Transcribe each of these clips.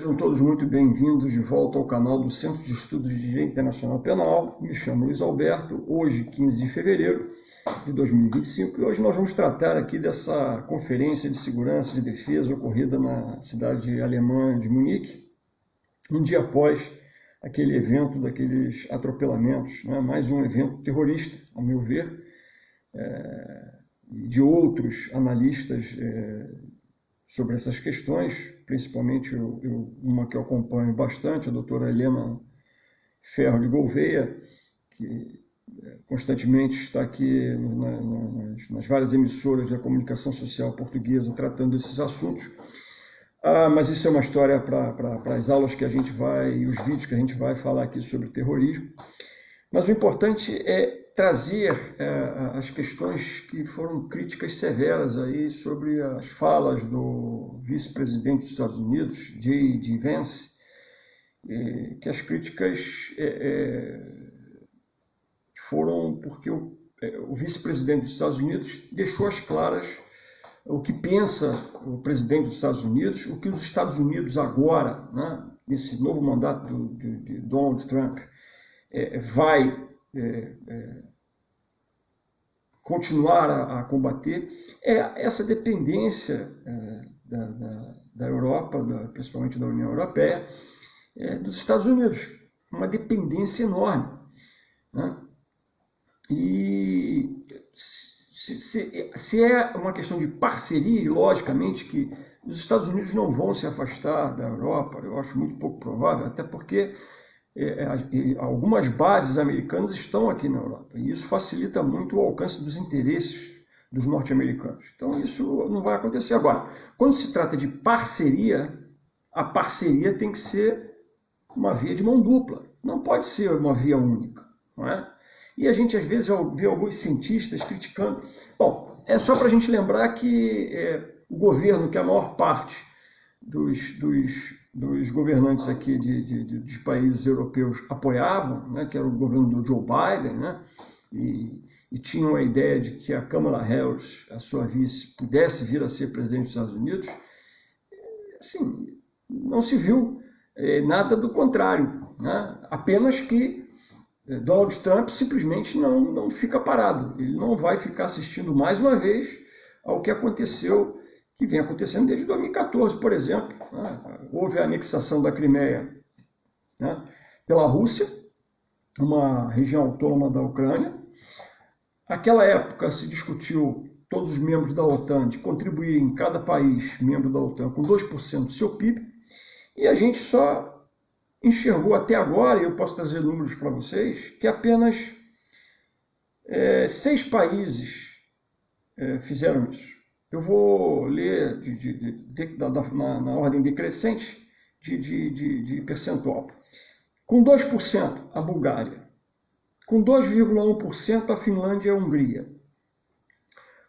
Sejam todos muito bem-vindos de volta ao canal do Centro de Estudos de Direito Internacional Penal. Me chamo Luiz Alberto, hoje 15 de fevereiro de 2025, e hoje nós vamos tratar aqui dessa conferência de segurança e de defesa ocorrida na cidade alemã de Munique, um dia após aquele evento daqueles atropelamentos, né? Mais um evento terrorista, ao meu ver, de outros analistas sobre essas questões, principalmente uma que eu acompanho bastante, a doutora Helena Ferro de Gouveia, que constantemente está aqui nas várias emissoras da comunicação social portuguesa tratando desses assuntos. Mas isso é uma história para as aulas que a gente vai, e os vídeos que a gente vai falar aqui sobre terrorismo. Mas o importante é trazer as questões que foram críticas severas aí sobre as falas do vice-presidente dos Estados Unidos, J.D. Vance, que as críticas foram porque o vice-presidente dos Estados Unidos deixou às claras o que pensa o presidente dos Estados Unidos, o que os Estados Unidos agora, né, nesse novo mandato de Donald Trump, vai continuar a combater, é essa dependência da Europa, principalmente da União Europeia, dos Estados Unidos. Uma dependência enorme, né? E se é uma questão de parceria, e logicamente que os Estados Unidos não vão se afastar da Europa, eu acho muito pouco provável, até porque algumas bases americanas estão aqui na Europa, e isso facilita muito o alcance dos interesses dos norte-americanos. Então isso não vai acontecer. Agora, quando se trata de parceria, a parceria tem que ser uma via de mão dupla, não pode ser uma via única, não é? E a gente às vezes vê alguns cientistas criticando. Bom, é só para a gente lembrar que o governo, que a maior parte dos governantes aqui de países europeus apoiavam, né, que era o governo do Joe Biden, né, e tinham a ideia de que a Kamala Harris, a sua vice, pudesse vir a ser presidente dos Estados Unidos, assim, não se viu nada do contrário, né, apenas que Donald Trump simplesmente não fica parado, ele não vai ficar assistindo mais uma vez ao que aconteceu, que vem acontecendo desde 2014, por exemplo, né? Houve a anexação da Crimeia, né, pela Rússia, uma região autônoma da Ucrânia. Naquela época se discutiu todos os membros da OTAN de contribuir em cada país membro da OTAN com 2% do seu PIB, e a gente só enxergou até agora, e eu posso trazer números para vocês, que apenas 6 países fizeram isso. Eu vou ler na ordem decrescente de percentual. Com 2% a Bulgária, com 2,1% a Finlândia e a Hungria,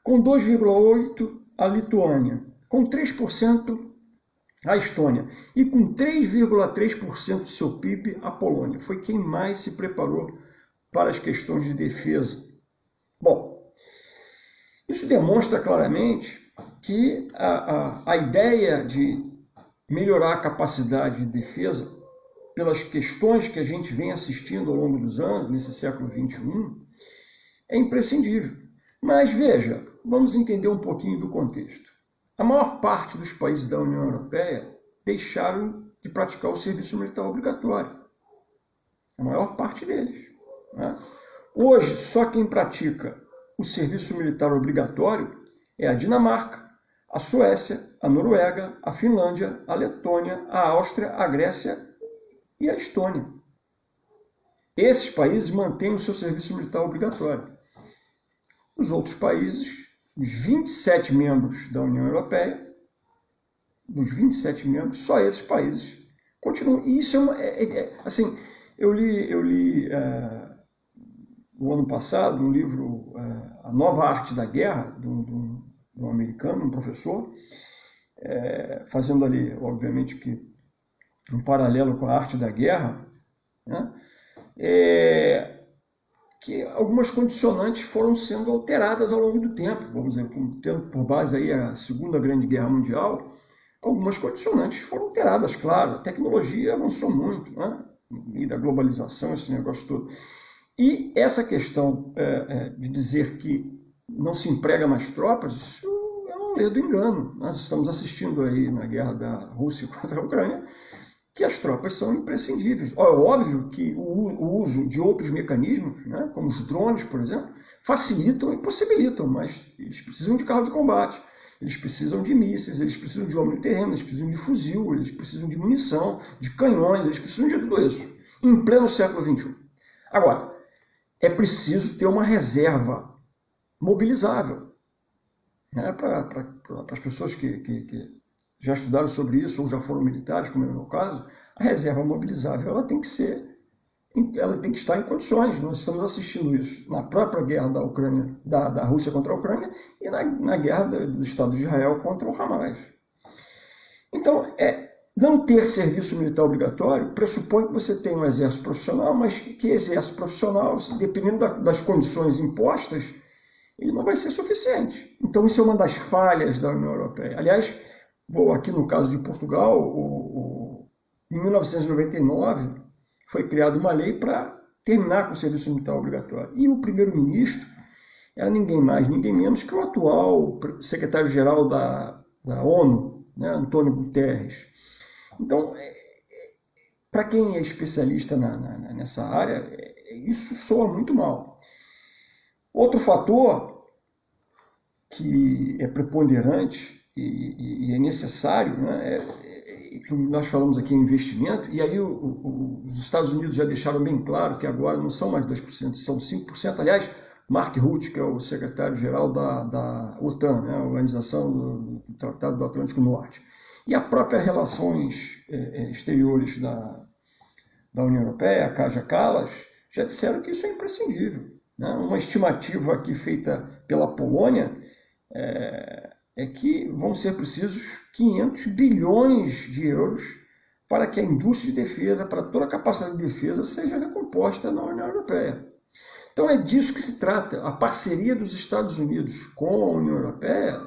com 2,8% a Lituânia, com 3% a Estônia e com 3,3% do seu PIB a Polônia. Foi quem mais se preparou para as questões de defesa. Bom, isso demonstra claramente que a ideia de melhorar a capacidade de defesa pelas questões que a gente vem assistindo ao longo dos anos, nesse século XXI, é imprescindível. Mas veja, vamos entender um pouquinho do contexto. A maior parte dos países da União Europeia deixaram de praticar o serviço militar obrigatório. A maior parte deles, né? Hoje, só quem pratica o serviço militar obrigatório é a Dinamarca, a Suécia, a Noruega, a Finlândia, a Letônia, a Áustria, a Grécia e a Estônia. Esses países mantêm o seu serviço militar obrigatório. Os outros países, os 27 membros da União Europeia, dos 27 membros, só esses países continuam. E isso assim, eu li no ano passado um livro, A Nova Arte da Guerra, de um americano, um professor, fazendo ali, obviamente, um paralelo com a arte da guerra, né? Que algumas condicionantes foram sendo alteradas ao longo do tempo, vamos dizer, tendo por base aí a Segunda Grande Guerra Mundial, algumas condicionantes foram alteradas, claro. A tecnologia avançou muito, né? E da globalização, esse negócio todo. E essa questão de dizer que não se emprega mais tropas, isso é um ledo engano. Nós estamos assistindo aí na guerra da Rússia contra a Ucrânia que as tropas são imprescindíveis. É óbvio que o uso de outros mecanismos, né, como os drones, por exemplo, facilitam e possibilitam, mas eles precisam de carro de combate, eles precisam de mísseis, eles precisam de homem no terreno, eles precisam de fuzil, eles precisam de munição, de canhões, eles precisam de tudo isso, em pleno século XXI. Agora, é preciso ter uma reserva mobilizável, né, para as pessoas que já estudaram sobre isso ou já foram militares, como é o meu caso. A reserva mobilizável ela tem que estar em condições. Nós estamos assistindo isso na própria guerra da Ucrânia, da Rússia contra a Ucrânia e na guerra do Estado de Israel contra o Hamas. Então, não ter serviço militar obrigatório pressupõe que você tem um exército profissional, mas que exército profissional, dependendo das condições impostas, ele não vai ser suficiente. Então, isso é uma das falhas da União Europeia. Aliás, aqui no caso de Portugal, em 1999, foi criada uma lei para terminar com o serviço militar obrigatório. E o primeiro-ministro era ninguém mais, ninguém menos que o atual secretário-geral da ONU, né, Antônio Guterres. Então, para quem é especialista nessa área, isso soa muito mal. Outro fator que é preponderante e é necessário, né, nós falamos aqui em investimento, e aí os Estados Unidos já deixaram bem claro que agora não são mais 2%, são 5%. Aliás, Mark Rutte, que é o secretário-geral da OTAN, né, a Organização do Tratado do Atlântico Norte, e a própria Relações Exteriores da União Europeia, a Kaja Kallas, já disseram que isso é imprescindível. Né? Uma estimativa aqui feita pela Polônia é que vão ser precisos 500 bilhões de euros para que a indústria de defesa, para toda a capacidade de defesa, seja recomposta na União Europeia. Então é disso que se trata. A parceria dos Estados Unidos com a União Europeia,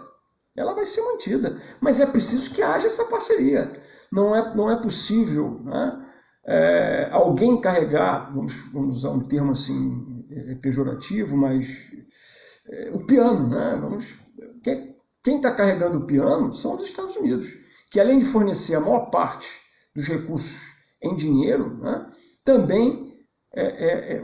ela vai ser mantida. Mas é preciso que haja essa parceria. Não é possível, né, alguém carregar, vamos usar um termo assim pejorativo, mas o piano, né? Quem está carregando o piano são os Estados Unidos, que além de fornecer a maior parte dos recursos em dinheiro, né, também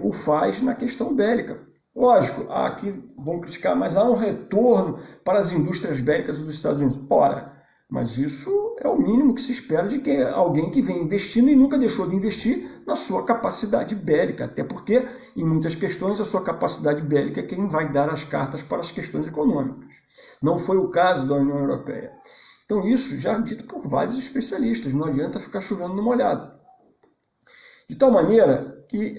o faz na questão bélica. Lógico, aqui vão criticar, mas há um retorno para as indústrias bélicas dos Estados Unidos. Ora, mas isso é o mínimo que se espera de que alguém que vem investindo e nunca deixou de investir na sua capacidade bélica, até porque, em muitas questões, a sua capacidade bélica é quem vai dar as cartas para as questões econômicas. Não foi o caso da União Europeia. Então, isso já é dito por vários especialistas, não adianta ficar chovendo no molhado. De tal maneira que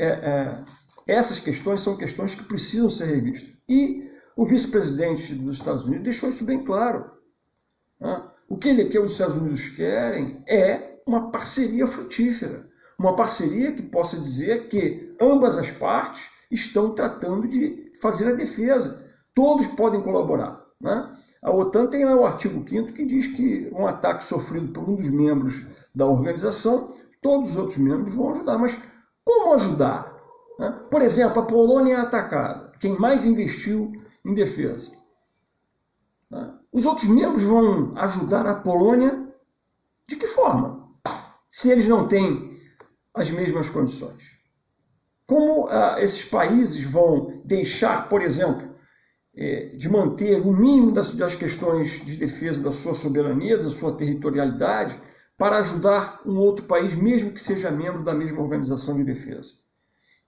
essas questões são questões que precisam ser revistas. E o vice-presidente dos Estados Unidos deixou isso bem claro. Né? O que os Estados Unidos querem é uma parceria frutífera. Uma parceria que possa dizer que ambas as partes estão tratando de fazer a defesa. Todos podem colaborar. Né? A OTAN tem lá o artigo 5º que diz que um ataque sofrido por um dos membros da organização, todos os outros membros vão ajudar. Mas como ajudar? Né? Por exemplo, a Polônia é atacada. Quem mais investiu em defesa? Né? Os outros membros vão ajudar a Polônia de que forma? Se eles não têm as mesmas condições. Como esses países vão deixar, por exemplo, de manter o mínimo das questões de defesa da sua soberania, da sua territorialidade, para ajudar um outro país, mesmo que seja membro da mesma organização de defesa?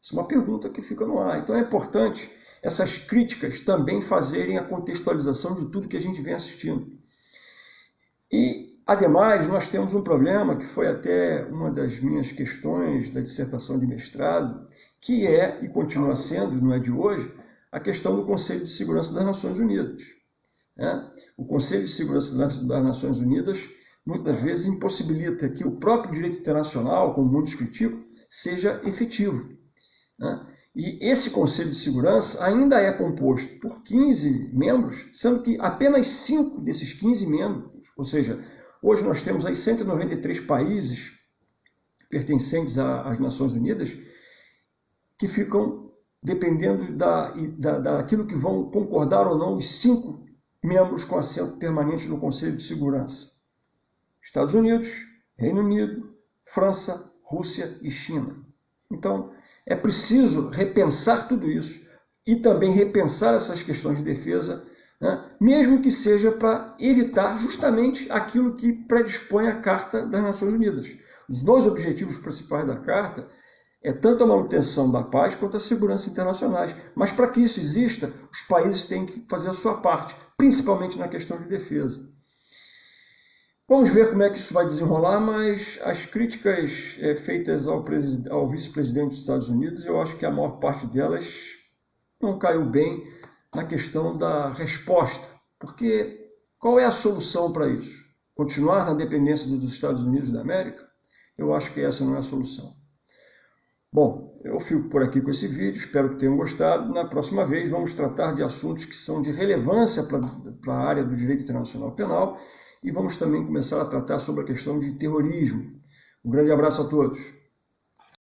Isso é uma pergunta que fica no ar. Então é importante essas críticas também fazerem a contextualização de tudo que a gente vem assistindo. E, ademais, nós temos um problema que foi até uma das minhas questões da dissertação de mestrado, que é, e continua sendo, não é de hoje, a questão do Conselho de Segurança das Nações Unidas. O Conselho de Segurança das Nações Unidas muitas vezes impossibilita que o próprio direito internacional, como muitos criticam, seja efetivo. E esse Conselho de Segurança ainda é composto por 15 membros, sendo que apenas 5 desses 15 membros, ou seja, Hoje nós temos aí 193 países pertencentes às Nações Unidas que ficam dependendo daquilo que vão concordar ou não os 5 membros com assento permanente no Conselho de Segurança. Estados Unidos, Reino Unido, França, Rússia e China. Então, é preciso repensar tudo isso e também repensar essas questões de defesa, né? Mesmo que seja para evitar justamente aquilo que predispõe a Carta das Nações Unidas. Os 2 objetivos principais da Carta é tanto a manutenção da paz quanto a segurança internacionais. Mas para que isso exista, os países têm que fazer a sua parte, principalmente na questão de defesa. Vamos ver como é que isso vai desenrolar, mas as críticas feitas ao vice-presidente dos Estados Unidos, eu acho que a maior parte delas não caiu bem na questão da resposta. Porque qual é a solução para isso? Continuar na dependência dos Estados Unidos da América? Eu acho que essa não é a solução. Bom, eu fico por aqui com esse vídeo, espero que tenham gostado. Na próxima vez vamos tratar de assuntos que são de relevância para a área do direito internacional penal e vamos também começar a tratar sobre a questão de terrorismo. Um grande abraço a todos.